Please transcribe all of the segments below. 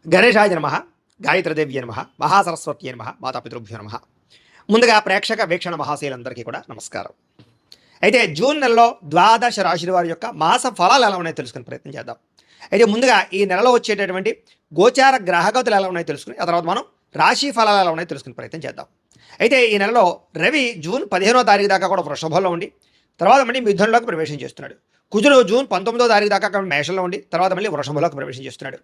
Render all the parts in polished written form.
గణేశాయ నమః, గాయత్రీదేవ్యై నమః, మహాసరస్వత్యై నమః, మాతాపితృభ్యో నమః. ముందుగా ప్రేక్షక వీక్షణ మహాశయులందరికీ కూడా నమస్కారం. అయితే జూన్ నెలలో ద్వాదశ రాశుల వారి యొక్క మాస ఫలాలు ఎలా ఉన్నాయో తెలుసుకునే ప్రయత్నం చేద్దాం. అయితే ముందుగా ఈ నెలలో వచ్చేటటువంటి గోచార గ్రహగతులు ఎలా ఉన్నాయో తెలుసుకుని ఆ తర్వాత మనం రాశి ఫలాలు ఎలా ఉన్నాయో తెలుసుకునే ప్రయత్నం చేద్దాం. అయితే ఈ నెలలో రవి జూన్ 15వ తారీఖు దాకా కూడా వృషభంలో ఉండి తర్వాత మళ్ళీ మిథునంలోకి ప్రవేశం చేస్తున్నాడు. కుజుడు జూన్ 19వ తారీఖు దాకా మేషంలో ఉండి తర్వాత మళ్ళీ వృషభంలోకి ప్రవేశం చేస్తున్నాడు.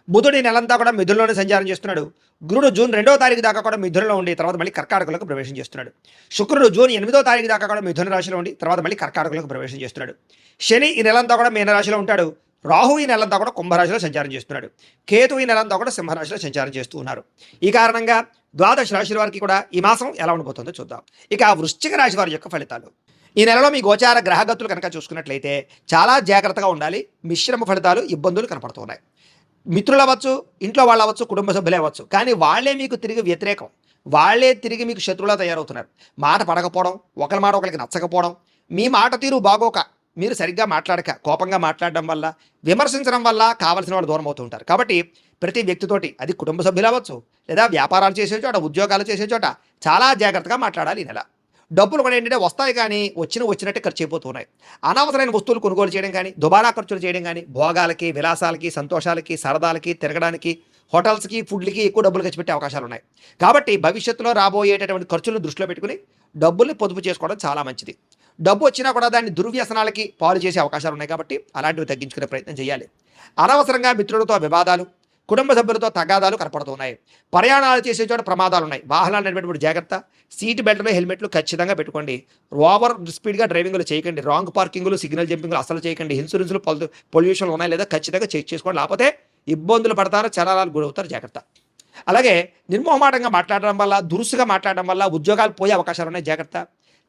బుధుడు ఈ నెలంతా కూడా మిథునంలోనే సంచారం చేస్తున్నాడు. గురుడు జూన్ 2వ తారీఖు దాకా కూడా మిథునంలో ఉండి తర్వాత మళ్ళీ కర్కాటకంలోకి ప్రవేశం చేస్తున్నాడు. శుక్రుడు జూన్ 8వ తారీఖు దాకా కూడా మిథున రాశిలో ఉండి తర్వాత మళ్ళీ కర్కాటకంలోకి ప్రవేశం చేస్తున్నాడు. శని ఈ నెలంతా కూడా మీనరాశిలో ఉంటాడు. రాహు ఈ నెలంతా కూడా కుంభరాశిలో సంచారం చేస్తున్నాడు. కేతు ఈ నెలంతా కూడా సింహరాశిలో సంచారం చేస్తూ ఉన్నారు. ఈ కారణంగా ద్వాదశ రాశుల వారికి కూడా ఈ మాసం ఎలా ఉండబోతుందో చూద్దాం. ఇక వృశ్చిక రాశి వారి యొక్క ఫలితాలు. ఈ నెలలో మీ గోచార గ్రహగతులు కనుక చూసుకున్నట్లయితే చాలా జాగ్రత్తగా ఉండాలి. మిశ్రమ ఫలితాలు, ఇబ్బందులు కనపడుతున్నాయి. మిత్రులు అవ్వచ్చు, ఇంట్లో వాళ్ళు అవ్వచ్చు, కుటుంబ సభ్యులే అవ్వచ్చు, కానీ వాళ్ళే మీకు తిరిగి వ్యతిరేకం, వాళ్ళే తిరిగి మీకు శత్రువులా తయారవుతున్నారు. మాట పడకపోవడం, ఒకరి మాట ఒకరికి నచ్చకపోవడం, మీ మాట తీరు బాగోక, మీరు సరిగ్గా మాట్లాడక కోపంగా మాట్లాడడం వల్ల, విమర్శించడం వల్ల కావలసిన వాళ్ళు దూరం అవుతూ ఉంటారు. కాబట్టి ప్రతి వ్యక్తితోటి, అది కుటుంబ సభ్యులు అవ్వచ్చు లేదా వ్యాపారాలు చేసే చోట, ఉద్యోగాలు చేసే చోట చాలా జాగ్రత్తగా మాట్లాడాలి. ఈ నెల డబ్బులు కూడా ఏంటంటే వస్తాయి కానీ వచ్చినట్టే ఖర్చు అయిపోతున్నాయి. అనవసరమైన వస్తువులు కొనుగోలు చేయడం కానీ, దుబారా ఖర్చులు చేయడం కానీ, భోగాలకి, విలాసాలకి, సంతోషాలకి, సరదాలకి, తిరగడానికి, హోటల్స్కి, ఫుడ్లకి ఎక్కువ డబ్బులు ఖర్చు పెట్టే అవకాశాలు ఉన్నాయి. కాబట్టి భవిష్యత్తులో రాబోయేటటువంటి ఖర్చులను దృష్టిలో పెట్టుకుని డబ్బుల్ని పొదుపు చేసుకోవడం చాలా మంచిది. డబ్బు వచ్చినా కూడా దాన్ని దుర్వ్యసనాలకి పాలు చేసే అవకాశాలు ఉన్నాయి. కాబట్టి అలాంటివి తగ్గించుకునే ప్రయత్నం చేయాలి. అనవసరంగా మిత్రులతో వివాదాలు, కుటుంబ సభ్యులతో తగాదాలు కనపడుతున్నాయి. ప్రయాణాలు చేసే చోట ప్రమాదాలు ఉన్నాయి. వాహనాలు నడిపేటప్పుడు జాగ్రత్త. సీట్ బెల్ట్లు, హెల్మెట్లు ఖచ్చితంగా పెట్టుకోండి. ఓవర్ స్పీడ్గా డ్రైవింగ్లు చేయకండి. రాంగ్ పార్కింగ్లు, సిగ్నల్ జంపింగ్లు అసలు చేయకండి. ఇన్సూరెన్స్లు, పొల్యూషన్లు ఉన్నాయి లేదా ఖచ్చితంగా చెక్ చేసుకోండి. లేకపోతే ఇబ్బందులు పడతారు, చలనాలు గురవుతారు. జాగ్రత్త. అలాగే నిర్మోహమాటంగా మాట్లాడడం వల్ల, దురుసుగా మాట్లాడడం వల్ల ఉద్యోగాలు పోయే అవకాశాలు ఉన్నాయి. జాగ్రత్త.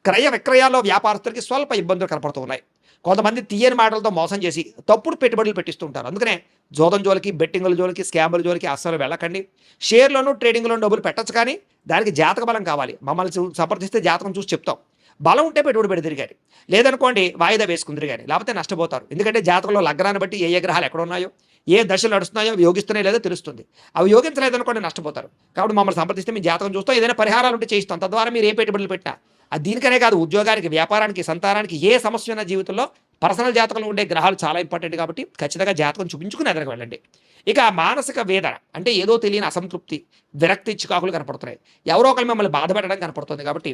క్రయ విక్రయాల్లో వ్యాపారస్తులకి స్వల్ప ఇబ్బందులు కనపడుతూ ఉన్నాయి. కొంతమంది తీయని మాటలతో మోసం చేసి తప్పుడు పెట్టుబడులు పెట్టిస్తూ ఉంటారు. అందుకనే జోదం జోలికి, బెట్టింగుల జోలికి, స్కాముల జోలికి అస్సలు వెళ్ళకండి. షేర్లోనూ, ట్రేడింగ్లోనూ డబ్బులు పెట్టచ్చు, కానీ దానికి జాతక బలం కావాలి. మమ్మల్ని సంప్రదిస్తే జాతకం చూసి చెప్తాం. బలం ఉంటే పెట్టుబడి పెట్టి తిరిగారు, లేదనుకోండి వాయిదా వేసుకుందరు కానీ, లేకపోతే నష్టపోతారు. ఎందుకంటే జాతకంలో లగ్నాన్ని బట్టి ఏ గ్రహాలు ఎక్కడ ఉన్నాయో, ఏ దశలు నడుస్తున్నాయో, అవి యోగిస్తున్నాయో లేదో తెలుస్తుంది. అవి యోగించలేదనుకోండి నష్టపోతారు. కాబట్టి మమ్మల్ని సంప్రదిస్తే మీ జాతకం చూస్తాం, ఏదైనా పరిహారాలు ఉంటే చేయిస్తాం. తద్వారా మీరు ఏ పెట్టుబడులు పెట్టినా, అది దీనికనే కాదు, ఉద్యోగానికి, వ్యాపారానికి, సంతానానికి, ఏ సమస్య ఉన్న జీవితంలో పర్సనల్ జాతకంలో ఉండే గ్రహాలు చాలా ఇంపార్టెంట్. కాబట్టి ఖచ్చితంగా జాతకం చూపించుకుని ఎదరికి వెళ్ళండి. ఇక మానసిక వేదన అంటే ఏదో తెలియని అసంతృప్తి, విరక్తి, చికాకులు కనపడుతున్నాయి. ఎవరో ఒకరు మిమ్మల్ని బాధ పెట్టడం కనపడుతుంది. కాబట్టి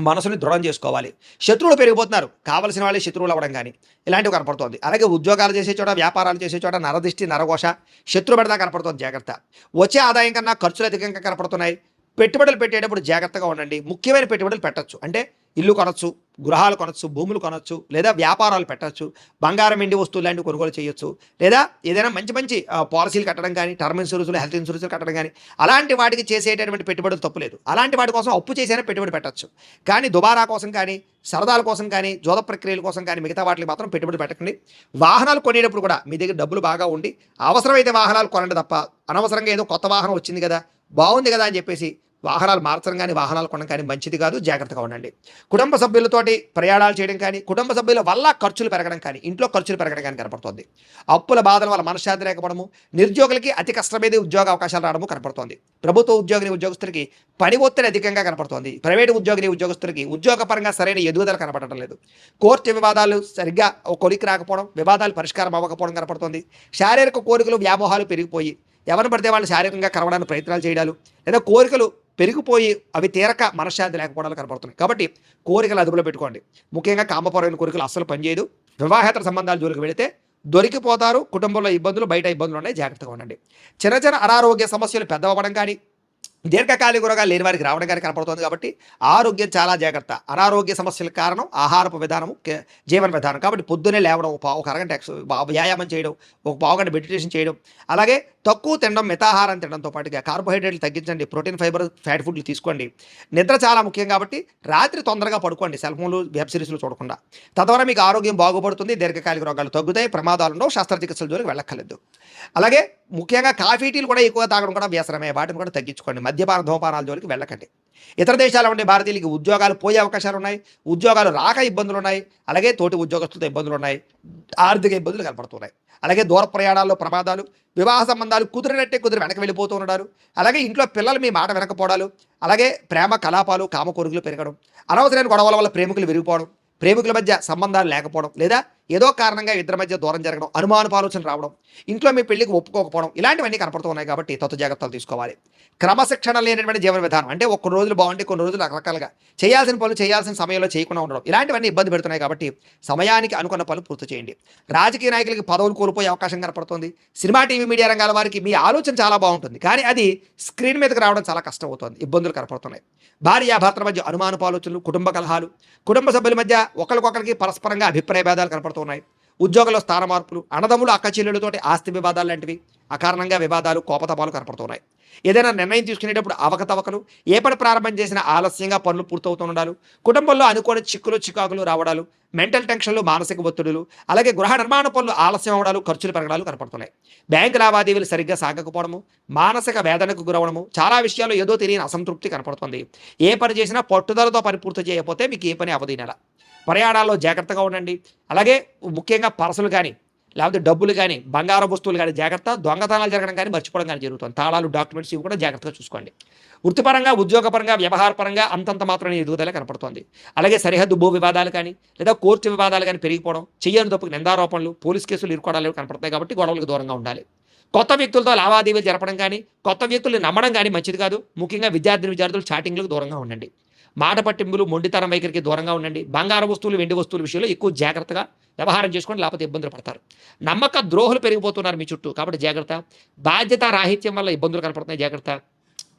మనసుని దృఢం చేసుకోవాలి. శత్రువులు పెరిగిపోతున్నారు, కావలసిన వాళ్ళే శత్రువులు అవ్వడం కానీ ఇలాంటివి కనపడుతుంది. అలాగే ఉద్యోగాలు చేసే చోట, వ్యాపారాలు చేసే చోట నరదిష్టి, నరఘోష, శత్రు పెడతా కనపడుతుంది. జాగ్రత్త. వచ్చే ఆదాయం కన్నా ఖర్చులు అధికంగా కనపడుతున్నాయి. పెట్టుబడులు పెట్టేటప్పుడు జాగ్రత్తగా ఉండండి. ముఖ్యమైన పెట్టుబడులు పెట్టచ్చు, అంటే ఇల్లు కొనొచ్చు, గృహాలు కొనొచ్చు, భూములు కొనొచ్చు, లేదా వ్యాపారాలు పెట్టచ్చు, బంగారం, ఎండి వస్తువులు లాంటివి కొనుగోలు చేయొచ్చు, లేదా ఏదైనా మంచి మంచి పాలసీలు కట్టడం కానీ, టర్మ్ ఇన్సూరెన్స్లు, హెల్త్ ఇన్సూరెన్స్లు కట్టడం కానీ, అలాంటి వాటికి చేసేటటువంటి పెట్టుబడులు తప్పులేదు. అలాంటి వాటి కోసం అప్పు చేసైనా పెట్టుబడి పెట్టచ్చు. కానీ దుబారా కోసం కానీ, సరదాల కోసం కానీ, జోద ప్రక్రియల కోసం కానీ మిగతా వాటికి మాత్రం పెట్టుబడి పెట్టకండి. వాహనాలు కొనేటప్పుడు కూడా మీ దగ్గర డబ్బులు బాగా ఉండి అవసరమైతే వాహనాలు కొనండి తప్ప, అనవసరంగా ఏదో కొత్త వాహనం వచ్చింది కదా, బాగుంది కదా అని చెప్పేసి వాహనాలు మార్చడం కానీ, వాహనాలు కొనడం కానీ మంచిది కాదు. జాగ్రత్తగా ఉండండి. కుటుంబ సభ్యులతోటి ప్రయాణాలు చేయడం కానీ, కుటుంబ సభ్యుల వల్ల ఖర్చులు పెరగడం కానీ, ఇంట్లో ఖర్చులు పెరగడం కానీ కనపడుతుంది. అప్పుల బాధల వల్ల మనశ్శాంతి లేకపోవడము, నిరుద్యోగులకి అతి కష్టమేది ఉద్యోగ అవకాశాలు రావడము కనపడుతోంది. ప్రభుత్వ ఉద్యోగులకి పని ఒత్తిడి అధికంగా కనపడుతోంది. ప్రైవేటు ఉద్యోగులకి ఉద్యోగపరంగా సరైన ఎదుగుదల కనపడటం లేదు. కోర్టు వివాదాలు సరిగ్గా కొలికి రాకపోవడం, వివాదాలు పరిష్కారం అవ్వకపోవడం కనపడుతోంది. శారీరక కోరికలు, వ్యామోహాలు పెరిగిపోయి ఎవరిని పడితే వాళ్ళు శారీరకంగా కలవడానికి ప్రయత్నాలు చేయడాలు, లేదా కోరికలు పెరిగిపోయి అవి తీరక మనశ్శాంతి లేకపోవడాలు కనపడుతున్నాయి. కాబట్టి కోరికలు అదుపులో పెట్టుకోండి. ముఖ్యంగా కామపరమైన కోరికలు అస్సలు పనిచేయదు. వివాహేతర సంబంధాలు జోలికి వెళితే దొరికిపోతారు. కుటుంబంలో ఇబ్బందులు, బయట ఇబ్బందులు ఉన్నాయి. జాగ్రత్తగా ఉండండి. చిన్న చిన్న అనారోగ్య సమస్యలు పెద్దవడం కానీ, దీర్ఘకాలిక రోగాలు లేని వారికి రావడం కానీ కనపడుతుంది. కాబట్టి ఆరోగ్యం చాలా జాగ్రత్త. అనారోగ్య సమస్యలకు కారణం ఆహారపు విధానము, జీవన విధానం. కాబట్టి పొద్దున్నే లేవడం, ఒక అరగంట వ్యాయామం చేయడం, ఒక పావుగంట మెడిటేషన్ చేయడం, అలాగే తక్కువ తినడం, మితాహారం తినడంతో పాటుగా కార్బోహైడ్రేట్లు తగ్గించండి, ప్రోటీన్, ఫైబర్, ఫ్యాట్ ఫుడ్లు తీసుకోండి. నిద్ర చాలా ముఖ్యం. కాబట్టి రాత్రి తొందరగా పడుకోండి, సెల్ ఫోన్లు, వెబ్ సిరీస్లు చూడకుండా. తద్వారా మీకు ఆరోగ్యం బాగుపడుతుంది, దీర్ఘకాలిక రోగాలు తగ్గుతాయి, ప్రమాదాలను, శస్త్రచికిత్సల జోలికి వెళ్ళక్కర్లేదు. అలాగే ముఖ్యంగా కాఫీ, టీలు కూడా ఎక్కువ తాగడం కూడా వ్యసనమే. వాటిని కూడా తగ్గించుకోండి. మద్యపాన ధూమపానాల జోలికి వెళ్ళకండి. ఇతర దేశాల్లో ఉండే భారతీయులకి ఉద్యోగాలు పోయే అవకాశాలు ఉన్నాయి, ఉద్యోగాలు రాక ఇబ్బందులు ఉన్నాయి, అలాగే తోటి ఉద్యోగస్తులతో ఇబ్బందులు ఉన్నాయి, ఆర్థిక ఇబ్బందులు కనపడుతున్నాయి. అలాగే దూర ప్రయాణాల్లో ప్రమాదాలు, వివాహ సంబంధాలు కుదిరినట్టే కుదిరి వెనక వెళ్ళిపోతూ ఉండడాలు, అలాగే ఇంట్లో పిల్లలు మీ మాట వెనకపోవడాలు, అలాగే ప్రేమ కలాపాలు కామ కోరికలు పెరగడం, అనవసరమైన గొడవల వల్ల ప్రేమికులు విరిగిపోవడం, ప్రేమికుల మధ్య సంబంధాలు లేకపోవడం, లేదా ఏదో కారణంగా ఇద్దరి మధ్య దూరం జరగడం, అనుమానపు ఆలోచనలు రావడం, ఇంట్లో మీ పెళ్లికి ఒప్పుకోకపోవడం, ఇలాంటివన్నీ కనపడుతూ ఉన్నాయి. కాబట్టి జాగ్రత్తలు తీసుకోవాలి. క్రమశిక్షణ లేనటువంటి జీవన విధానం, అంటే ఒక్క రోజులు బాగుంటే కొన్ని రోజులు రకరకాలుగా చేయాల్సిన పనులు చేయాల్సిన సమయంలో చేయకుండా ఉండడం, ఇలాంటివన్నీ ఇబ్బంది పెడుతున్నాయి. కాబట్టి సమయానికి అనుకున్న పనులు పూర్తి చేయండి. రాజకీయ నాయకులకి పదవులు కోల్పోయే అవకాశం కనపడుతుంది. సినిమా టీవీ మీడియా రంగాల వారికి మీ ఆలోచన చాలా బాగుంటుంది, కానీ అది స్క్రీన్ మీదకి రావడం చాలా కష్టం అవుతుంది, ఇబ్బందులు కనపడుతున్నాయి. భార్యాభర్తల మధ్య అనుమానపు ఆలోచనలు, కుటుంబ కలహాలు, కుటుంబ సభ్యుల మధ్య ఒకరికొకరికి పరస్పరంగా అభిప్రాయ భేదాలు కనపడుతున్నాయి. ఉద్యోగంలో స్థాన మార్పులు, అన్నదమ్ములు అక్క చెల్లెలతోటి ఆస్తి వివాదాలు లాంటివి, అకారణంగా వివాదాలు, కోపతాపాలు కనపడుతున్నాయి. ఏదైనా నిర్ణయం తీసుకునేటప్పుడు అవకతవకలు, ఏ పని ప్రారంభం చేసినా ఆలస్యంగా పనులు పూర్తవుతుండాలు, కుటుంబంలో అనుకోని చిక్కులు చికాకులు రావడాలు, మెంటల్ టెన్షన్లు, మానసిక ఒత్తిడులు, అలాగే గృహ నిర్మాణ పనులు ఆలస్యం అవడాలు, ఖర్చులు పెరగడాలు కనపడుతున్నాయి. బ్యాంకు లావాదేవీలు సరిగ్గా సాగకపోవడము, మానసిక వేదనకు గురవడము, చాలా విషయాల్లో ఏదో తెలియని అసంతృప్తి కనపడుతుంది. ఏ పని చేసినా పట్టుదలతో పని పూర్తి చేయకపోతే మీకు ఏ పని అవదు. నెల ప్రయాణాల్లో జాగ్రత్తగా ఉండండి. అలాగే ముఖ్యంగా పర్సులు కానీ, లేకపోతే డబ్బులు కానీ, బంగారు వస్తువులు కానీ జాగ్రత్త. దొంగతనాలు జరగడం కానీ, మర్చిపోవడం కానీ జరుగుతుంది. తాళాలు, డాక్యుమెంట్స్ ఇవి కూడా జాగ్రత్తగా చూసుకోండి. వృత్తిపరంగా, ఉద్యోగపరంగా, వ్యవహారపరంగా అంతంత మాత్రమే ఎదుగుదల కనపడుతుంది. అలాగే సరిహద్దు భూ వివాదాలు కానీ, లేదా కోర్టు వివాదాలు కానీ పెరిగిపోవడం, చెయ్యని తప్పుకు నిందారోపణలు, పోలీస్ కేసులు ఇరుకోవడాలు కనపడతాయి. కాబట్టి గొడవలకు దూరంగా ఉండాలి. కొత్త వ్యక్తులతో లావాదేవీలు జరపడం కానీ, కొత్త వ్యక్తుల్ని నమ్మడం కానీ మంచిది కాదు. ముఖ్యంగా విద్యార్థులు చాటింగ్లకు దూరంగా ఉండండి. మాట పట్టింపులు, మొండితనం వైఖరికి దూరంగా ఉండండి. బంగారు వస్తువులు, వెండి వస్తువుల విషయంలో ఎక్కువ జాగ్రత్తగా వ్యవహారం చేసుకోండి, లేకపోతే ఇబ్బందులు పడతారు. నమ్మక ద్రోహులు పెరిగిపోతున్నారు మీ చుట్టూ, కాబట్టి జాగ్రత్త. బాధ్యత రాహిత్యం వల్ల ఇబ్బందులు కనపడుతున్నాయి, జాగ్రత్త.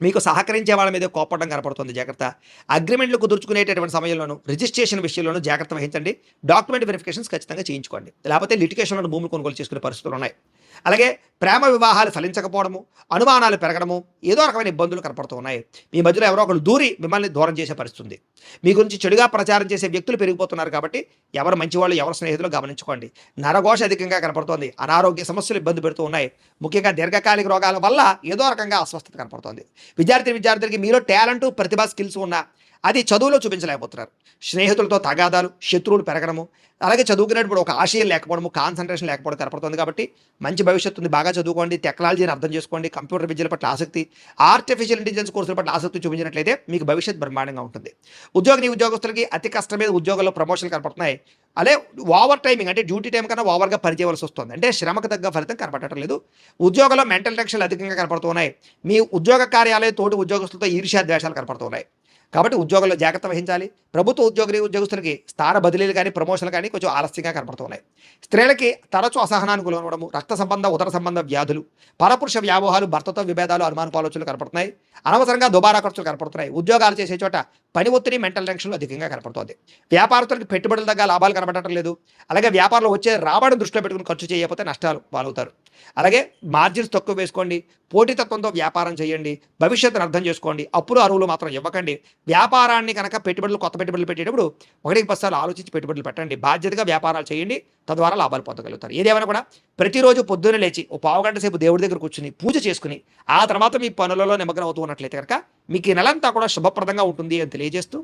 మీకు సహకరించే వాళ్ళ మీద కోపడడం కనపడుతుంది, జాగ్రత్త. అగ్రిమెంట్లు కుదుర్చుకునేటటువంటి సమయంలోనూ, రిజిస్ట్రేషన్ విషయంలోనూ జాగ్రత్త వహించండి. డాక్యుమెంట్ వెరిఫికేషన్స్ ఖచ్చితంగా చేయించుకోండి, లేకపోతే లిటిగేషన్లో భూములు కొనుగోలు చేసుకునే పరిస్థితులు ఉన్నాయి. అలాగే ప్రేమ వివాహాలు ఫలించకపోవడము, అనుమానాలు పెరగడము, ఏదో రకమైన ఇబ్బందులు కనపడుతూ ఉన్నాయి. మీ మధ్యలో ఎవరో ఒకరు దూరి మిమ్మల్ని దూరం చేసే పరిస్థితి ఉంది. మీ గురించి చెడుగా ప్రచారం చేసే వ్యక్తులు పెరిగిపోతున్నారు. కాబట్టి ఎవరు మంచివాళ్ళు, ఎవరు స్నేహితులు గమనించుకోండి. నరఘోష అధికంగా కనపడుతోంది. అనారోగ్య సమస్యలు ఇబ్బంది పెడుతూ ఉన్నాయి. ముఖ్యంగా దీర్ఘకాలిక రోగాల వల్ల ఏదో రకంగా అస్వస్థత కనపడుతోంది. విద్యార్థులకి మీలో టాలెంట్, ప్రతిభా, స్కిల్స్ ఉన్నా అది చదువులో చూపించలేకపోతున్నారు. స్నేహితులతో తగాదాలు, శత్రువులు పెరగడము, అలాగే చదువుకునేటప్పుడు ఒక ఆశయం లేకపోవడము, కాన్సన్ట్రేషన్ లేకపోవడం కనపడుతుంది. కాబట్టి మంచి భవిష్యత్తు ఉంది, బాగా చదువుకోండి, టెక్నాలజీని అర్థం చేసుకోండి, కంప్యూటర్ విద్యల పట్ల ఆసక్తి, ఆర్టిఫిషియల్ ఇంటెలిజెన్స్ కోర్సుల పట్ల ఆసక్తి చూపించినట్లయితే మీకు భవిష్యత్తు బ్రహ్మాండంగా ఉంటుంది. ఉద్యోగస్తులకి అతి కష్టం మీద ఉద్యోగాల్లో ప్రమోషన్లు కనపడుతున్నాయి. అదే ఓవర్ టైమింగ్, అంటే డ్యూటీ టైం కన్నా ఓవర్గా పనిచేయవలసి వస్తుంది, అంటే శ్రమకు తగ్గ ఫలితం కనపడటం లేదు. ఉద్యోగంలో మెంటల్ టెన్షన్లు అధికంగా కనపడుతున్నాయి. మీ ఉద్యోగ కార్యాలయ తోటి ఉద్యోగస్తులతో ఈర్ష్యా ద్వేషాలు కనపడుతున్నాయి. కాబట్టి ఉద్యోగంలో జాగ్రత్త వహించాలి. ప్రభుత్వ ఉద్యోగస్తులకి స్థాన బదిలీలు కానీ, ప్రమోషన్లు కానీ కొంచెం ఆలస్యంగా కనపడుతున్నాయి. స్త్రీలకి తరచూ అసహనానికి గురవడము, రక్త సంబంధ, ఉదర సంబంధ వ్యాధులు, పరపురుష వ్యామోహాలు, భర్తతో విభేదాలు, అనుమానపు ఆలోచనలు కనపడుతున్నాయి. అనవసరంగా దుబారా ఖర్చులు కనపడుతున్నాయి. ఉద్యోగాలు చేసే చోట పని ఒత్తిడి, మెంటల్ టెన్షన్లు అధికంగా కనపడుతుంది. వ్యాపారస్తులకు పెట్టుబడుల దగ్గర లాభాలు కనపడటం లేదు. అలాగే వ్యాపారంలో వచ్చే రాబడిని దృష్టిలో పెట్టుకుని ఖర్చు చేయకపోతే నష్టాలు పాలవుతారు. అలాగే మార్జిన్స్ తక్కువ వేసుకోండి. పోటీతత్వంతో వ్యాపారం చేయండి. భవిష్యత్తును అర్థం చేసుకోండి. అప్పులు అరువులు మాత్రం ఇవ్వకండి. వ్యాపారాన్ని కనుక కొత్త పెట్టుబడులు పెట్టేటప్పుడు 1-10 సార్లు ఆలోచించి పెట్టుబడులు పెట్టండి. బాధ్యతగా వ్యాపారాలు చేయండి, తద్వారా లాభాలు పొందగలుగుతారు. ఏదేమైనా కూడా ప్రతిరోజు పొద్దున్నే లేచి ఓ పావుగంట సేపు దేవుడి దగ్గర కూర్చుని పూజ చేసుకుని ఆ తర్వాత మీ పనులలో నిమగ్నం అవుతూ ఉన్నట్లయితే కనుక మీకు ఈ నెలంతా కూడా శుభప్రదంగా ఉంటుంది అని తెలియజేస్తూ,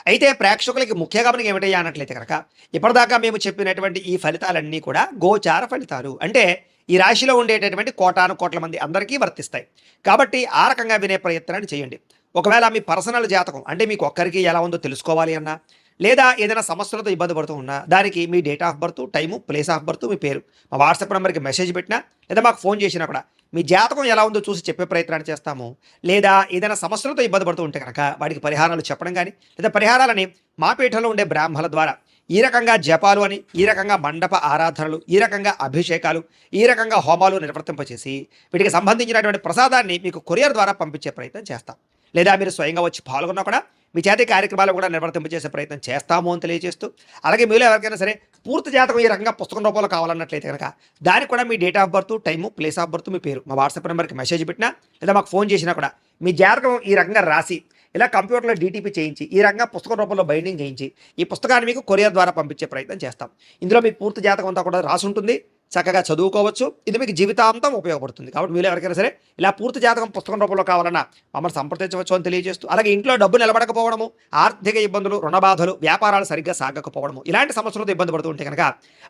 అయితే ప్రేక్షకులకి ముఖ్య గమనిక ఏమిటయ్యా అన్నట్లయితే కనుక, ఇప్పటిదాకా మేము చెప్పినటువంటి ఈ ఫలితాలన్నీ కూడా గోచార ఫలితాలు, అంటే ఈ రాశిలో ఉండేటటువంటి కోటాను కోట్ల మంది అందరికీ వర్తిస్తాయి. కాబట్టి ఆ రకంగా వినే ప్రయత్నాన్ని చేయండి. ఒకవేళ మీ పర్సనల్ జాతకం, అంటే మీకు ఒక్కరికి ఎలా ఉందో తెలుసుకోవాలి అన్నా, లేదా ఏదైనా సమస్యలతో ఇబ్బంది పడుతూ ఉన్నా, దానికి మీ date of birth, time, place of birth, మీ పేరు మా వాట్సాప్ నెంబర్కి మెసేజ్ పెట్టినా, లేదా మాకు ఫోన్ చేసినా కూడా మీ జాతకం ఎలా ఉందో చూసి చెప్పే ప్రయత్నాన్ని చేస్తాము. లేదా ఏదైనా సమస్యలతో ఇబ్బంది పడుతూ ఉంటే కనుక వాటికి పరిహారాలు చెప్పడం కానీ, లేదా పరిహారాలని మా పీఠంలో ఉండే బ్రాహ్మణుల ద్వారా ఈ రకంగా జపాలు అని, ఈ రకంగా మండప ఆరాధనలు, ఈ రకంగా అభిషేకాలు, ఈ రకంగా హోమాలు నిర్వర్తింపచేసి వీటికి సంబంధించినటువంటి ప్రసాదాన్ని మీకు కొరియర్ ద్వారా పంపించే ప్రయత్నం చేస్తాం. లేదా మీరు స్వయంగా వచ్చి పాల్గొన్నా కూడా మీ చేతి కార్యక్రమాలు కూడా నిర్వర్తింపజేసే ప్రయత్నం చేస్తాము అని తెలియజేస్తూ, అలాగే మీలో ఎవరికైనా సరే పూర్తి జాతకం ఈ రకంగా పుస్తకం రూపంలో కావాలన్నట్లయితే కనుక దానికి కూడా మీ date of birth, time, place of birth, మీ పేరు మా వాట్సాప్ నెంబర్కి మెసేజ్ పెట్టినా, లేదా మాకు ఫోన్ చేసినా కూడా మీ జాతకం ఈ రకంగా రాసి ఇలా కంప్యూటర్లో డీటీపీ చేయించి ఈ రకంగా పుస్తకం రూపంలో బైండింగ్ చేయించి ఈ పుస్తకాన్ని మీకు కొరియర్ ద్వారా పంపించే ప్రయత్నం చేస్తాం. ఇందులో మీ పూర్తి జాతకం అంతా కూడా రాసి ఉంటుంది. చక్కగా చదువుకోవచ్చు. ఇది మీకు జీవితాంతం ఉపయోగపడుతుంది. కాబట్టి మీరు ఎవరికైనా సరే ఇలా పూర్తి జాతకం పుస్తకం రూపంలో కావాలన్నా మమ్మల్ని సంప్రదించవచ్చు అని తెలియజేస్తూ, అలాగే ఇంట్లో డబ్బు నిలబడకపోవడము, ఆర్థిక ఇబ్బందులు, రుణ బాధలు, వ్యాపారాలు సరిగ్గా సాగకపోవడము, ఇలాంటి సమస్యలతో ఇబ్బంది పడుతూ ఉంటే కనుక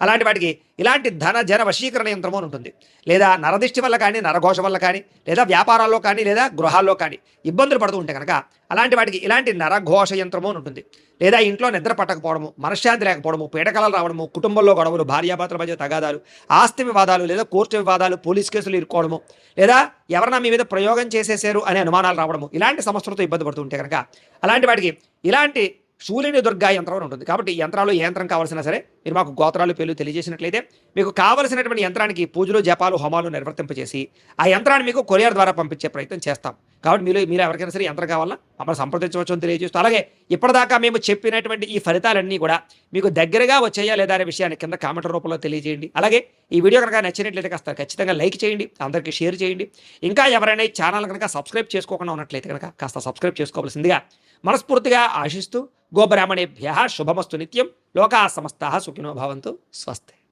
అలాంటి వాటికి ఇలాంటి ధన జన వశీకరణ యంత్రము అని ఉంటుంది. లేదా నరదిష్టి వల్ల కానీ, నరఘోష వల్ల కానీ, లేదా వ్యాపారాల్లో కానీ, లేదా గృహాల్లో కానీ ఇబ్బందులు పడుతూ ఉంటే కనుక అలాంటి వాటికి ఇలాంటి నరఘోష యంత్రము అని ఉంటుంది. లేదా ఇంట్లో నిద్ర పట్టకపోవడము, మనశ్శాంతి లేకపోవడము, పీడకలలు రావడము, కుటుంబంలో గొడవలు, భార్యాభర్తల మధ్య తగాదాలు, ఆస్తి వివాదాలు, లేదా కోర్టు వివాదాలు, పోలీస్ కేసులు ఇరుక్కోవడము, లేదా ఎవరన్నా మీ మీద ప్రయోగం చేసేసారు అనే అనుమానాలు రావడము, ఇలాంటి సమస్యలతో ఇబ్బంది పడుతూ ఉంటే కనుక అలాంటి వాటికి ఇలాంటి శూలిని దుర్గా యంత్రం అని ఉంటుంది. కాబట్టి ఈ యంత్రాలు ఏ యంత్రం కావాల్సినా సరే మీరు మాకు గోత్రాలు పేర్లు తెలియజేసినట్లయితే మీకు కావలసినటువంటి యంత్రానికి పూజలు, జపాలు, హోమాలు నిర్వర్తింపజేసి ఆ యంత్రాన్ని మీకు కొరియర్ ద్వారా పంపించే ప్రయత్నం చేస్తాం. కాబట్టి మీరు ఎవరికైనా సరే యంత్రం కావాలన్నా మమ్మల్ని సంప్రదించవచ్చు అని తెలియజేస్తూ, అలాగే ఇప్పటిదాకా మేము చెప్పినటువంటి ఈ ఫలితాలన్నీ కూడా మీకు దగ్గరగా వచ్చాయా లేదా అనే విషయాన్ని కింద కామెంట్ రూపంలో తెలియజేయండి. అలాగే ఈ వీడియో కనుక నచ్చినట్లయితే కాస్త ఖచ్చితంగా లైక్ చేయండి, అందరికీ షేర్ చేయండి. ఇంకా ఎవరైనా ఈ ఛానల్ కనుక సబ్స్క్రైబ్ చేసుకోకుండా ఉన్నట్లయితే కనుక కాస్త సబ్స్క్రైబ్ చేసుకోవాల్సిందిగా మనస్ఫూర్తిగా ఆశిస్తూ, గోబ్రాహ్మణేభ్యః శుభమస్తు నిత్యం, లోకాః సమస్తాః సుఖినో భవంతు. స్వస్తి.